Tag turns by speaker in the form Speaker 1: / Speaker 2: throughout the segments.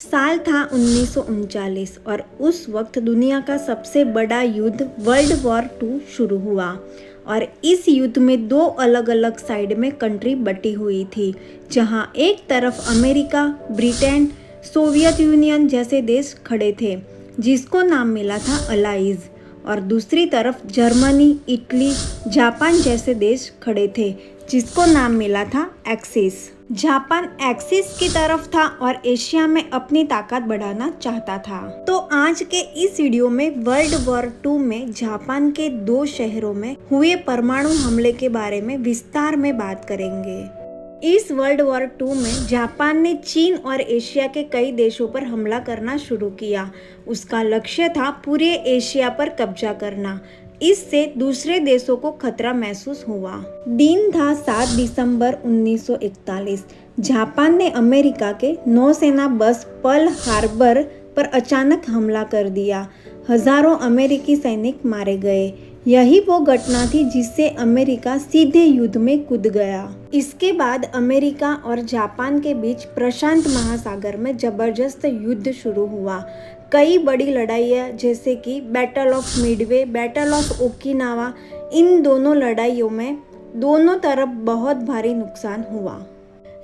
Speaker 1: साल था 1939 और उस वक्त दुनिया का सबसे बड़ा युद्ध वर्ल्ड वॉर टू शुरू हुआ। और इस युद्ध में दो अलग अलग साइड में कंट्री बटी हुई थी, जहां एक तरफ अमेरिका, ब्रिटेन, सोवियत यूनियन जैसे देश खड़े थे जिसको नाम मिला था अलाइज, और दूसरी तरफ जर्मनी, इटली, जापान जैसे देश खड़े थे जिसको नाम मिला था एक्सिस। जापान एक्सिस की तरफ था और एशिया में अपनी ताकत बढ़ाना चाहता था। तो आज के इस वीडियो में वर्ल्ड वॉर टू में जापान के दो शहरों में हुए परमाणु हमले के बारे में विस्तार में बात करेंगे। इस वर्ल्ड वॉर टू में जापान ने चीन और एशिया के कई देशों पर हमला करना शुरू किया। उसका लक्ष्य था पूरे एशिया पर कब्जा करना। इससे दूसरे देशों को खतरा महसूस हुआ। दिन था 7 दिसंबर 1941। जापान ने अमेरिका के नौसेना बस पर्ल हार्बर पर अचानक हमला कर दिया। हजारों अमेरिकी सैनिक मारे गए। यही वो घटना थी जिससे अमेरिका सीधे युद्ध में कूद गया। इसके बाद अमेरिका और जापान के बीच प्रशांत महासागर में जबरदस्त युद्ध शुरू हुआ। कई बड़ी लड़ाइयाँ जैसे कि battle of Midway, battle of Okinawa, इन दोनों लड़ाइयों में दोनों तरफ बहुत भारी नुकसान हुआ,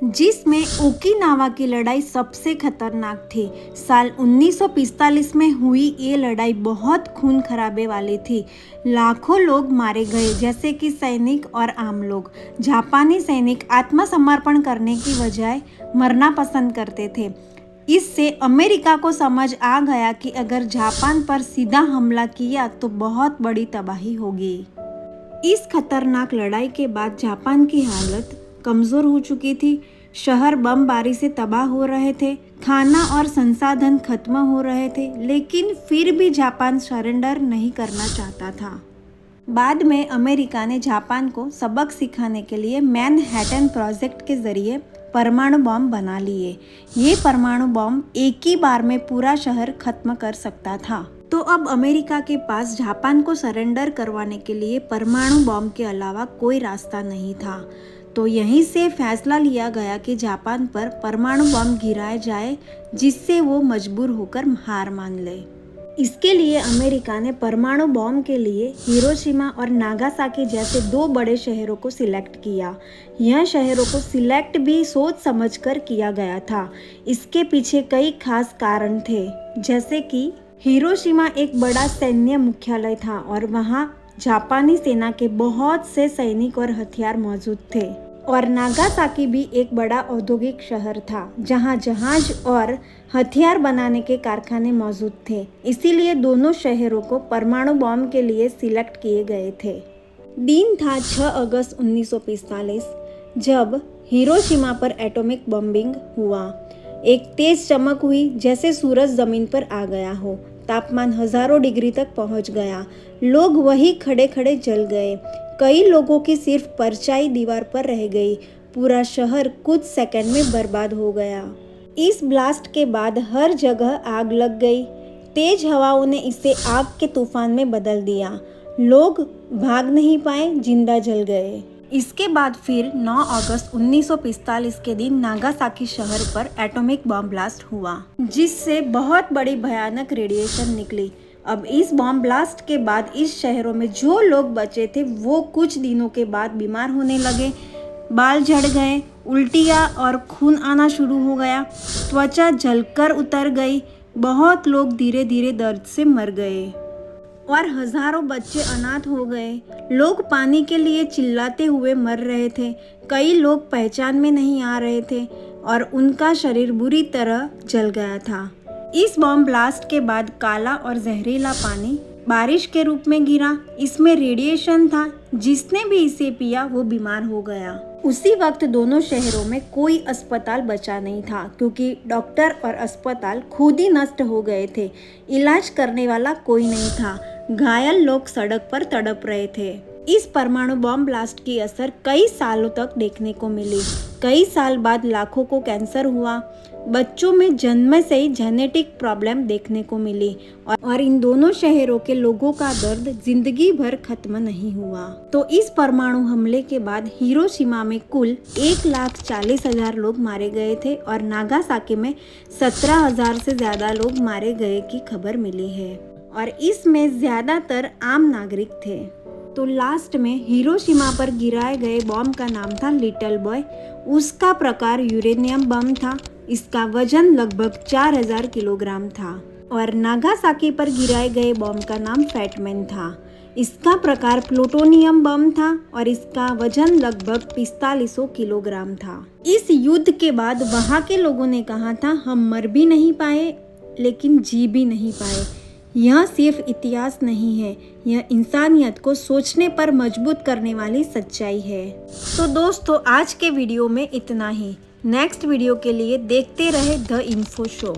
Speaker 1: जिसमें ओकिनावा की लड़ाई सबसे खतरनाक थी। साल 1945 में हुई ये लड़ाई बहुत खून खराबे वाली थी। लाखों लोग मारे गए, जैसे कि सैनिक और आम लोग। जापानी सैनिक आत्मसमर्पण करने की बजाय मरना पसंद करते थे। इससे अमेरिका को समझ आ गया कि अगर जापान पर सीधा हमला किया तो बहुत बड़ी तबाही होगी। इस खतरनाक लड़ाई के बाद जापान की हालत कमज़ोर हो चुकी थी। शहर बमबारी से तबाह हो रहे थे, खाना और संसाधन खत्म हो रहे थे, लेकिन फिर भी जापान सरेंडर नहीं करना चाहता था। बाद में अमेरिका ने जापान को सबक सिखाने के लिए मैनहट्टन प्रोजेक्ट के जरिए परमाणु बम बना लिए। ये परमाणु बम एक ही बार में पूरा शहर खत्म कर सकता था। तो अब अमेरिका के पास जापान को सरेंडर करवाने के लिए परमाणु बम के अलावा कोई रास्ता नहीं था। तो यहीं से फैसला लिया गया कि जापान पर परमाणु बम गिराया जाए, जिससे वो मजबूर होकर हार मान ले। इसके लिए अमेरिका ने परमाणु बम के लिए हिरोशिमा और नागासाकी जैसे दो बड़े शहरों को सिलेक्ट किया। यह शहरों को सिलेक्ट भी सोच समझकर किया गया था। इसके पीछे कई खास कारण थे, जैसे कि हिरोशिमा एक बड़ा सैन्य मुख्यालय था और वहाँ जापानी सेना के बहुत से सैनिक और हथियार मौजूद थे। और नागासाकी भी एक बड़ा औद्योगिक शहर था, जहां जहाज और हथियार बनाने के कारखाने मौजूद थे। इसीलिए दोनों शहरों को परमाणु बम के लिए सिलेक्ट किए गए थे। दिन था 6 अगस्त 1945, जब हिरोशिमा पर एटॉमिक बम्बिंग हुआ। एक तेज चमक हुई, जैसे सूरज जमीन पर आ गया हो। तापमान हजारों डिग्री तक पहुंच गया। लोग वही खड़े खड़े जल गए। कई लोगों की सिर्फ परछाई दीवार पर रह गई। पूरा शहर कुछ सेकंड में बर्बाद हो गया। इस ब्लास्ट के बाद हर जगह आग लग गई। तेज हवाओं ने इसे आग के तूफान में बदल दिया। लोग भाग नहीं पाए, जिंदा जल गए। इसके बाद फिर 9 अगस्त 1945 के दिन नागासाकी शहर पर एटॉमिक बम ब्लास्ट हुआ, जिससे बहुत बड़ी भयानक रेडिएशन निकली। अब इस बम ब्लास्ट के बाद इस शहरों में जो लोग बचे थे वो कुछ दिनों के बाद बीमार होने लगे। बाल झड़ गए, उल्टियाँ और खून आना शुरू हो गया, त्वचा जलकर उतर गई। बहुत लोग धीरे धीरे दर्द से मर गए और हजारों बच्चे अनाथ हो गए। लोग पानी के लिए चिल्लाते हुए मर रहे थे। कई लोग पहचान में नहीं आ रहे थे और उनका शरीर बुरी तरह जल गया था। इस बम ब्लास्ट के बाद काला और जहरीला पानी बारिश के रूप में गिरा। इसमें रेडिएशन था। जिसने भी इसे पिया वो बीमार हो गया। उसी वक्त दोनों शहरों में कोई अस्पताल बचा नहीं था, क्योंकि डॉक्टर और अस्पताल खुद ही नष्ट हो गए थे। इलाज करने वाला कोई नहीं था। घायल लोग सड़क पर तड़प रहे थे। इस परमाणु बम ब्लास्ट की असर कई सालों तक देखने को मिली। कई साल बाद लाखों को कैंसर हुआ। बच्चों में जन्म से ही जेनेटिक प्रॉब्लम देखने को मिली और इन दोनों शहरों के लोगों का दर्द जिंदगी भर खत्म नहीं हुआ। तो इस परमाणु हमले के बाद हिरोशिमा में कुल 1,40,000 लोग मारे गए थे और नागासाकी में 17,000 से ज्यादा लोग मारे गए की खबर मिली है और इसमें ज्यादातर आम नागरिक थे। तो लास्ट में हिरोशिमा पर गिराए गए बॉम्ब का नाम था लिटिल बॉय। उसका प्रकार यूरेनियम बम था। इसका वजन लगभग 4,000 किलोग्राम था। और नागासाकी पर गिराए गए बॉम्ब का नाम फैटमैन था। इसका प्रकार प्लूटोनियम बम था और इसका वजन लगभग 4500 किलोग्राम था। इस युद्ध के बाद वहाँ के लोगों ने कहा था, हम मर भी नहीं पाए लेकिन जी भी नहीं पाए। यह सिर्फ इतिहास नहीं है, यह इंसानियत को सोचने पर मजबूत करने वाली सच्चाई है। तो दोस्तों, आज के वीडियो में इतना ही। नेक्स्ट वीडियो के लिए देखते रहे द इन्फो शो।